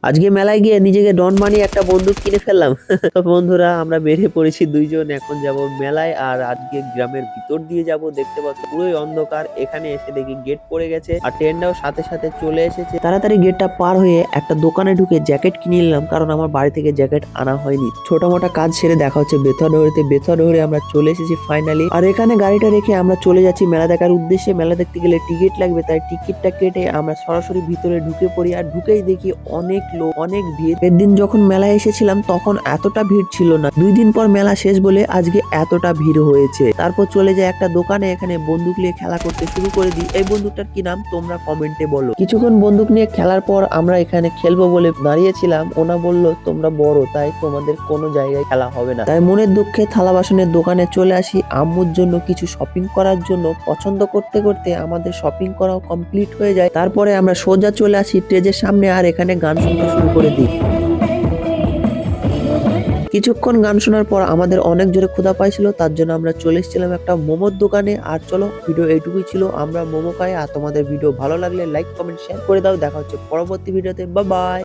আজকে মেলায় গিয়ে নিজেকে ডন বানিয়ে একটা বন্দুক কিনে ফেললাম। তো বন্ধুরা আমরা বেরিয়ে পড়েছি দুইজন, এখন যাব মেলায়। আর আজকে গ্রামের ভিতর দিয়ে যাব। দেখতে পাচ্ছ পুরোই অন্ধকার। এখানে এসে দেখি গেট পড়ে গেছে আর ট্রেনটাও সাথে সাথে চলে এসেছে। তাড়াতাড়ি গেটটা পার হয়ে একটা দোকানে ঢুকে জ্যাকেট কিনে নিলাম, কারণ আমার বাড়ি থেকে জ্যাকেট আনা হয়নি। ছোট মোটা কাজ সেরে দেখা হচ্ছে বেথুয়া ডহরিতে। বেথুয়া ডহরে আমরা চলে এসেছি ফাইনালি। আর এখানে গাড়িটা রেখে আমরা চলে যাচ্ছি মেলা দেখার উদ্দেশ্যে। মেলা দেখতে গেলে টিকিট লাগবে, তাই টিকিটটা কেটে আমরা সরাসরি ভিতরে ঢুকে পড়ি। আর ঢুকেই দেখি অনেক লোক, অনেক ভিড়। এর দিন যখন মেলায় এসেছিলাম তখন এতটা ভিড় ছিল না, 2 দিন পর মেলা শেষ বলে আজকে এতটা ভিড় হয়েছে। তারপর চলে যায় একটা দোকানে, এখানে বন্দুক নিয়ে খেলা করতে শুরু করে দিই। এই বন্দুকটার কি নাম তোমরা কমেন্টে বলো। কিছুক্ষণ বন্দুক নিয়ে খেলার পর আমরা এখানে খেলবো বলে দাঁড়িয়েছিলাম। ওনা বলল তোমরা বড়, তাই তোমাদের কোনো জায়গায় খেলা হবে না। তাই মনের দুঃখে থালা বাসনের দোকানে চলে আসি আম্মুর জন্য কিছু শপিং করার জন্য। পছন্দ করতে করতে আমাদের শপিং করাও কমপ্লিট হয়ে যায়। তারপরে আমরা সোজা চলে আসি স্টেজের সামনে আর এখানে গান শুনতে শুরু করে দিই। কিছুক্ষণ গান শোনার পর আমাদের অনেক জোরে ক্ষুধা পাইছিল, তার জন্য আমরা চলে এসেছিলাম একটা মোমোর দোকানে। আর চলো, ভিডিও এইটুকুই ছিল। আমরা মোমো খাই। আর তোমাদের ভিডিও ভালো লাগলে লাইক কমেন্ট শেয়ার করে দাও। দেখা হচ্ছে পরবর্তী ভিডিওতে। Bye bye.